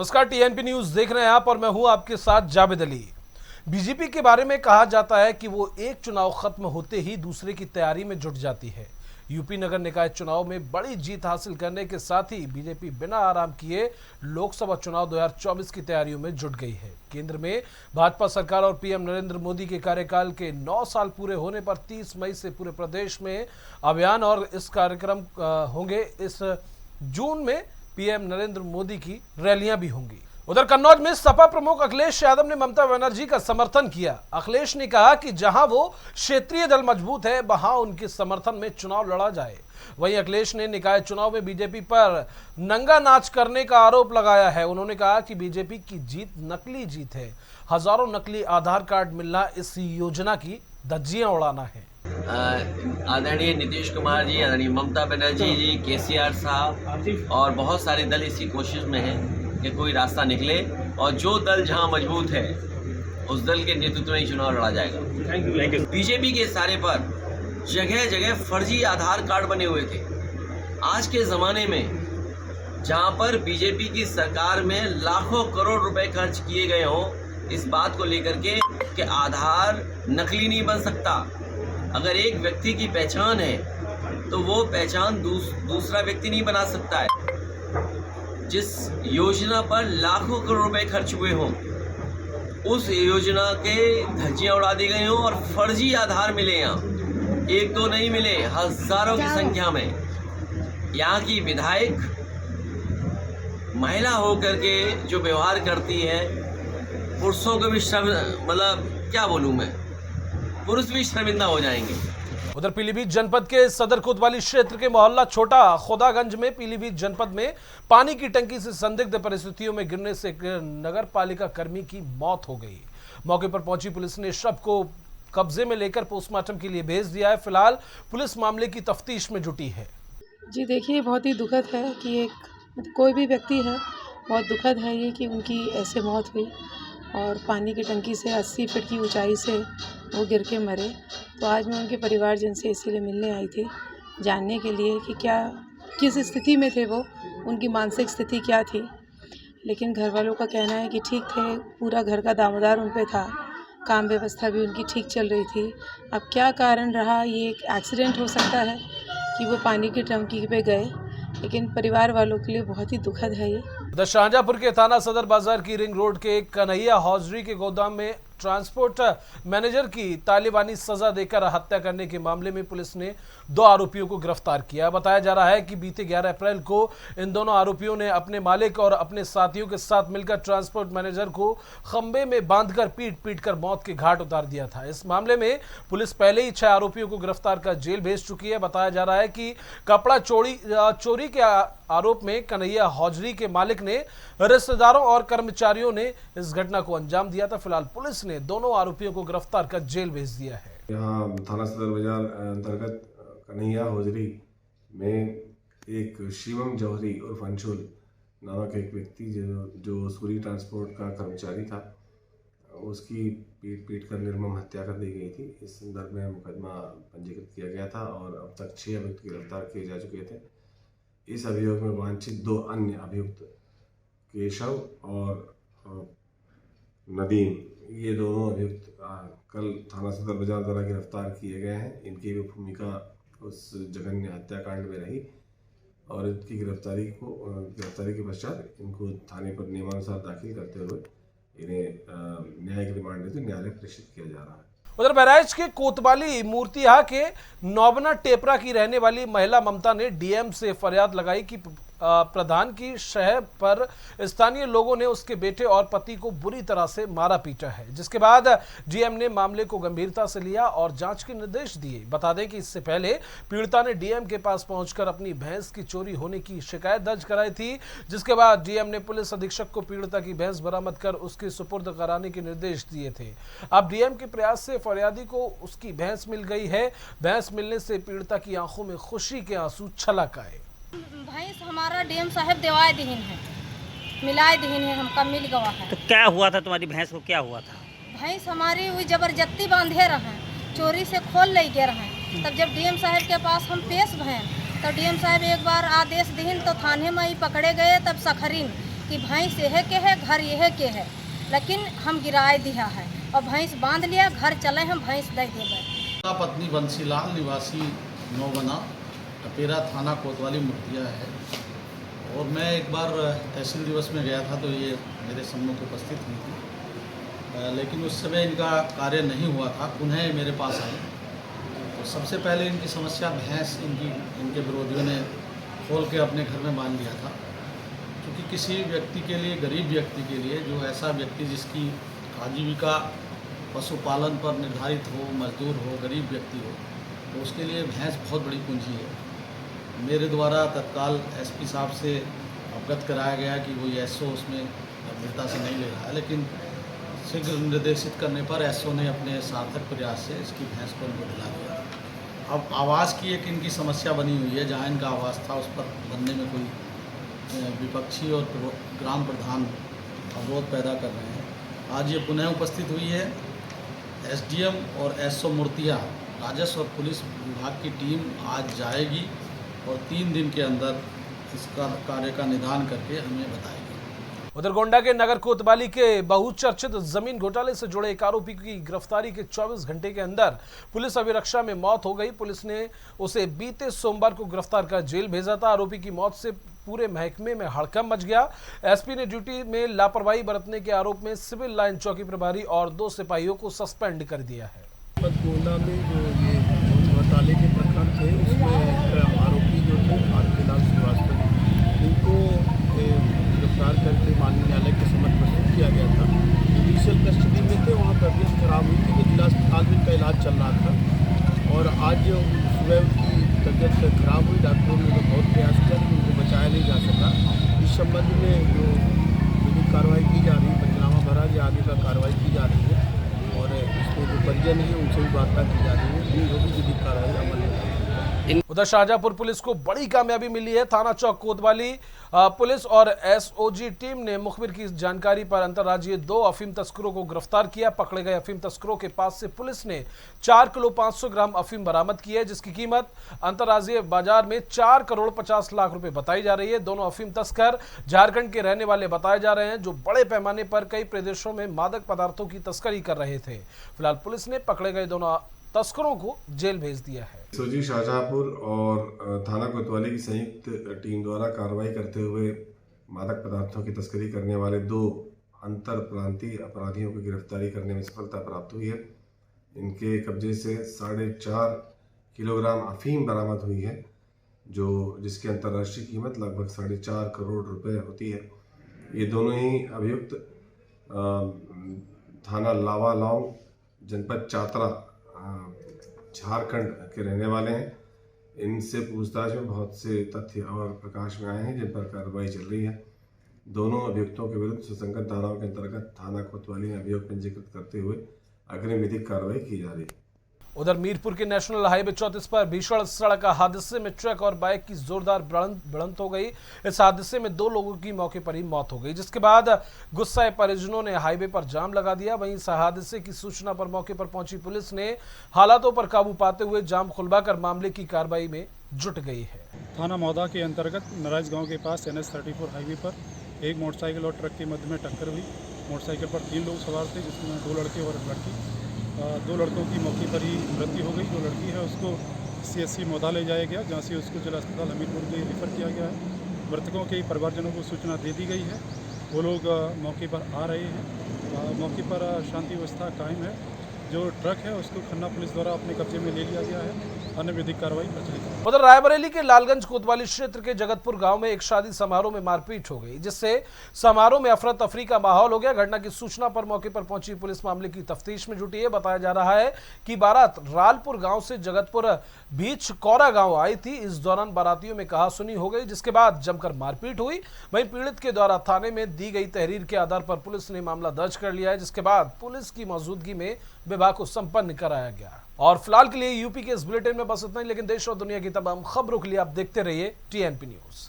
नमस्कार, TNP news देख रहे हैं आप और मैं हूं आपके साथ जावेद अली। बीजेपी के बारे में कहा जाता है कि वो एक चुनाव खत्म होते ही दूसरे की तैयारी में जुट जाती है। यूपी नगर निकाय चुनाव में बड़ी जीत हासिल करने के साथ ही बीजेपी बिना आराम किए लोकसभा चुनाव 2024 की तैयारियों में जुट गई है। केंद्र में भाजपा सरकार और पीएम नरेंद्र मोदी के कार्यकाल के 9 साल पूरे होने पर 30 मई से पूरे प्रदेश में अभियान और इस कार्यक्रम होंगे। इस जून में पीएम नरेंद्र मोदी की रैलियां भी होंगी। उधर कन्नौज में सपा प्रमुख अखिलेश यादव ने ममता बनर्जी का समर्थन किया। अखिलेश ने कहा कि जहां वो क्षेत्रीय दल मजबूत है वहां उनके समर्थन में चुनाव लड़ा जाए। वहीं अखिलेश ने निकाय चुनाव में बीजेपी पर नंगा नाच करने का आरोप लगाया है। उन्होंने कहा कि बीजेपी की जीत नकली जीत है। हजारों नकली आधार कार्ड मिलना इस योजना की धज्जियां उड़ाना है। आदरणीय नीतीश कुमार जी, आदरणीय ममता बनर्जी जी, केसीआर साहब और बहुत सारे दल इसी कोशिश में हैं कि कोई रास्ता निकले और जो दल जहां मजबूत है उस दल के नेतृत्व में चुनाव लड़ा जाएगा। बीजेपी के इशारे पर जगह जगह फर्जी आधार कार्ड बने हुए थे। आज के ज़माने में जहां पर बीजेपी की सरकार में लाखों करोड़ रुपए खर्च किए गए हों, इस बात को लेकर के कि आधार नकली नहीं बन सकता। अगर एक व्यक्ति की पहचान है तो वो पहचान दूसरा व्यक्ति नहीं बना सकता है। जिस योजना पर लाखों करोड़ रुपए खर्च हुए हों, उस योजना के धज्जियां उड़ा दी गई हों और फर्जी आधार मिले। यहाँ एक दो नहीं मिले, हजारों की संख्या में। यहाँ की विधायक महिला होकर के जो व्यवहार करती है, पुरुषों को भी मतलब क्या बोलूँ मैं, पुरुष भी शर्मिंदा हो जाएंगे। उधर पीलीभीत जनपद के सदर कोतवाली क्षेत्र के मोहल्ला छोटा खुदागंज में पीलीभीत जनपद में पानी की टंकी से संदिग्ध परिस्थितियों में गिरने से नगर पालिका कर्मी की मौत हो गई। मौके पर पहुंची पुलिस ने शव को कब्जे में लेकर पोस्टमार्टम के लिए भेज दिया है। फिलहाल पुलिस मामले की तफ्तीश में जुटी है। जी देखिए, बहुत ही दुखद है कि एक कोई भी व्यक्ति है, बहुत दुखद है ये कि उनकी ऐसे मौत हुई और पानी की टंकी से 80 फीट की ऊंचाई से वो गिर के मरे। तो आज मैं उनके परिवारजन से इसीलिए मिलने आई थी, जानने के लिए कि क्या किस स्थिति में थे वो, उनकी मानसिक स्थिति क्या थी। लेकिन घर वालों का कहना है कि ठीक थे, पूरा घर का दामोदार उन पे था, काम व्यवस्था भी उनकी ठीक चल रही थी। अब क्या कारण रहा, ये एक एक्सीडेंट हो सकता है कि वो पानी की टंकी पे गए, लेकिन परिवार वालों के लिए बहुत ही दुखद है ये। शाहजहांपुर के थाना सदर बाजार की रिंग रोड के कन्हैया हौजरी के गोदाम में ट्रांसपोर्ट मैनेजर की तालिबानी सजा देकर हत्या करने के मामले में पुलिस ने 2 आरोपियों को गिरफ्तार किया। बताया जा रहा है कि बीते 11 अप्रैल को इन दोनों आरोपियों ने अपने मालिक और अपने साथियों के साथ मिलकर ट्रांसपोर्ट मैनेजर को खंबे में बांधकर पीट कर मौत के घाट उतार दिया था। इस मामले में पुलिस पहले ही 6 आरोपियों को गिरफ्तार कर जेल भेज चुकी है। बताया जा रहा है कि कपड़ा चोरी के आरोप में कन्हैया हौजरी के मालिक ने, रिश्तेदारों और कर्मचारियों ने इस घटना को अंजाम दिया था। फिलहाल पुलिस ने दोनों आरोपियों को गिरफ्तार कर जेल भेज दिया है। यहाँ थाना सदर बाजार अंतर्गत कन्हैया हौजरी में एक शिवम जौहरी और अंशुल नामक एक व्यक्ति जो सूरी ट्रांसपोर्ट का कर्मचारी था, उसकी पीट कर निर्मम हत्या कर दी गई थी। इस संदर्भ में मुकदमा पंजीकृत किया गया था और अब तक 6 अभियुक्त गिरफ्तार किए जा चुके थे। इस अभियोग में वांछित 2 अन्य अभियुक्त केशव और नदीम, ये दोनों अभियुक्त कल थाना सदर बाजार द्वारा गिरफ्तार किए गए हैं। इनकी भी भूमिका उस जघन्य हत्याकांड में रही और इनकी गिरफ्तारी के पश्चात इनको थाने पर नियमानुसार दाखिल करते हुए इन्हें न्यायिक रिमांड हेतु न्यायालय प्रेषित किया जा रहा है। उधर बहराइच के कोतवाली मूर्तिहा के नौबना टेपरा की रहने वाली महिला ममता ने डीएम से फरियाद लगाई कि प्रधान की शहर पर स्थानीय लोगों ने उसके बेटे और पति को बुरी तरह से मारा पीटा है, जिसके बाद डीएम ने मामले को गंभीरता से लिया और जांच के निर्देश दिए। बता दें कि इससे पहले पीड़िता ने डीएम के पास पहुंचकर अपनी भैंस की चोरी होने की शिकायत दर्ज कराई थी, जिसके बाद डीएम ने पुलिस अधीक्षक को पीड़िता की भैंस बरामद कर उसके सुपुर्द कराने के निर्देश दिए थे। अब डीएम के प्रयास से फरियादी को उसकी भैंस मिल गई है। भैंस मिलने से पीड़िता की आंखों में खुशी के आंसू छलक आए। भैंस हमारा डीएम साहब देवाए दीन है, मिलाए दीन है, हमका मिल गवा है। तो क्या हुआ था तुम्हारी भैंस को, क्या हुआ था? भैंस हमारी हुई जबरदस्ती बांधे रहे, चोरी से खोल ले गए रहे। तब जब डीएम साहब के पास हम पेश भय तो डीएम साहब एक बार आदेश दीन तो थाने में ही पकड़े गए। तब सखरीन कि भैंस यह के है, घर यह के है, लेकिन हम गिराए दिया है और भैंस बांध लिया, घर चले हम भैंस दे देवे। पत्नी बंसीलाल निवासी नौबना टपेरा थाना कोतवाली मुर्तिया है। और मैं एक बार तहसील दिवस में गया था तो ये मेरे सम्मुख उपस्थित हुई थी, लेकिन उस समय इनका कार्य नहीं हुआ था। उन्हें मेरे पास आई तो सबसे पहले इनकी समस्या भैंस इनके विरोधियों ने खोल के अपने घर में बांध लिया था। क्योंकि किसी व्यक्ति के लिए, गरीब व्यक्ति के लिए, जो ऐसा व्यक्ति जिसकी आजीविका पशुपालन पर निर्धारित हो, मजदूर हो, गरीब व्यक्ति हो, तो उसके लिए भैंस बहुत बड़ी पूंजी है। मेरे द्वारा तत्काल एसपी साहब से अवगत कराया गया कि वो एसओ उसमें गंभीरता से नहीं ले रहा है, लेकिन शीघ्र निर्देशित करने पर एसओ ने अपने सार्थक प्रयास से इसकी भैंस को इनको दिला दिया। अब आवास की एक इनकी समस्या बनी हुई है, जहाँ इनका आवास था उस पर बनने में कोई विपक्षी और ग्राम प्रधान अवरोध पैदा कर रहे हैं। आज ये पुनः उपस्थित हुई है। एसडीएम और एसओ मुर्तिया, राजस्व और पुलिस विभाग की टीम आज जाएगी और 3 दिन के अंदर इसका कार्य का निदान करके हमें बताएगी। उधर गोंडा के नगर कोतवाली के बहुचर्चित जमीन घोटाले से जुड़े एक आरोपी की गिरफ्तारी के 24 घंटे के अंदर पुलिस अभिरक्षा में मौत हो गई। पुलिस ने उसे बीते सोमवार को गिरफ्तार कर जेल भेजा था। आरोपी की मौत से पूरे महकमे में हड़कंप मच गया। एसपी ने ड्यूटी में लापरवाही बरतने के आरोप में सिविल लाइन चौकी प्रभारी और 2 सिपाहियों को सस्पेंड कर दिया है। गोंडा में जो ये घोटाले के प्रकरण थे उसमें आरोपी जो थे आरकेलाल श्रीवास्तव, इनको गिरफ्तार करके माननीय न्यायालय के समक्ष प्रस्तुत किया गया था। जुडिशियल कस्टडी में थे, वहाँ तबीयत खराब हुई थी, जिला अस्पताल में इनका इलाज चल रहा था और आज सुबह उनकी तबीयत खराब हुई। डॉक्टरों ने तो बहुत प्रयास किया लेकिन उनको बचाया नहीं जा सका। इस संबंध में जो विधिक कार्रवाई की जा रही है, पंचनामा भरा गया, आगे का कार्रवाई की जा रही है और इसमें जो परिजन है उनसे भी वार्ता की जा रही है, जो भी विधिक कार्रवाई अमल में। उधर शाहजहांपुर पुलिस को बड़ी कामयाबी मिली है। थाना चौक कोतवाली पुलिस और एसओजी टीम ने मुखबिर की जानकारी पर अंतर्राज्यीय 2 अफीम तस्करों को गिरफ्तार किया। पकड़े गए अफीम तस्करों के पास से पुलिस ने 4 किलो 500 ग्राम अफीम बरामद की है, जिसकी कीमत अंतर्राज्यीय बाजार में 4 करोड़ 50 लाख रुपए बताई जा रही है। दोनों अफीम तस्कर झारखंड के रहने वाले बताए जा रहे हैं, जो बड़े पैमाने पर कई प्रदेशों में मादक पदार्थों की तस्करी कर रहे थे। फिलहाल पुलिस ने पकड़े गए दोनों तस्करों को जेल भेज दिया है। एसओजी शाहजहांपुर और थाना कोतवाली की संयुक्त टीम द्वारा कार्रवाई करते हुए मादक पदार्थों की तस्करी करने वाले 2 अंतर प्रांतीय अपराधियों की गिरफ्तारी करने में सफलता प्राप्त हुई है। इनके कब्जे से 4.5 किलोग्राम अफीम बरामद हुई है, जिसकी अंतर्राष्ट्रीय कीमत लगभग 4.5 करोड़ रुपए होती है। ये दोनों ही अभियुक्त थाना लावालौंग, जनपद चातरा, झारखंड के रहने वाले हैं। इनसे पूछताछ में बहुत से तथ्य और प्रकाश में आए हैं, जिन पर कार्रवाई चल रही है। दोनों अभियुक्तों के विरुद्ध सुसंगत धाराओं के अंतर्गत थाना कोतवाली में अभियोग पंजीकृत करते हुए अग्रिम विधिक कार्रवाई की जा रही है। उधर मीरपुर के नेशनल हाईवे 34 पर भीषण सड़क हादसे में ट्रक और बाइक की जोरदार भिड़ंत हो गई। इस हादसे में 2 लोगों की मौके पर ही मौत हो गई, जिसके बाद गुस्साए परिजनों ने हाईवे पर जाम लगा दिया। वहीं इस हादसे की सूचना पर मौके पर पहुंची पुलिस ने हालातों पर काबू पाते हुए जाम खुलवाकर मामले की कार्रवाई में जुट गई है। थाना मौदा के अंतर्गत नराज गाँव के पास NH-34 हाईवे पर एक मोटरसाइकिल और ट्रक के मध्य में टक्कर हुई। मोटरसाइकिल पर 3 लोग सवार थे, जिसमें 2 लड़के और 1 लड़की। 2 लड़कों की मौके पर ही मृत्यु हो गई। जो लड़की है उसको CHC मौदा ले जाया गया, जहाँ से उसको जिला अस्पताल हमीरपुर के रेफर किया गया है। मृतकों के परिवारजनों को सूचना दे दी गई है, वो लोग मौके पर आ रहे हैं। मौके पर शांति व्यवस्था कायम है। जो ट्रक है उसको खन्ना पुलिस द्वारा अपने कब्जे में ले लिया गया है। अन्य विधिक कार्रवाई प्रचलित है। उधर रायबरेली के लालगंज कोतवाली क्षेत्र के जगतपुर गांव में एक शादी समारोह में मारपीट हो गई, जिससे समारोह में अफरा तफरी का माहौल हो गया। घटना की सूचना पर मौके पर पहुंची पुलिस मामले की तफ्तीश में जुटी है। बताया जा रहा है कि बारात रालपुर गांव से जगतपुर बीच कौरा गांव आई थी। इस दौरान बारातियों में कहासुनी हो गई, जिसके बाद जमकर मारपीट हुई। वहीं पीड़ित के द्वारा थाने में दी गई तहरीर के आधार पर पुलिस ने मामला दर्ज कर लिया है, जिसके बाद पुलिस की मौजूदगी में विवाह को संपन्न कराया गया। और फिलहाल के लिए यूपी के इस बुलेटिन में बस इतना ही, लेकिन देश और दुनिया की तमाम खबरों के लिए आप देखते रहिए TNP न्यूज।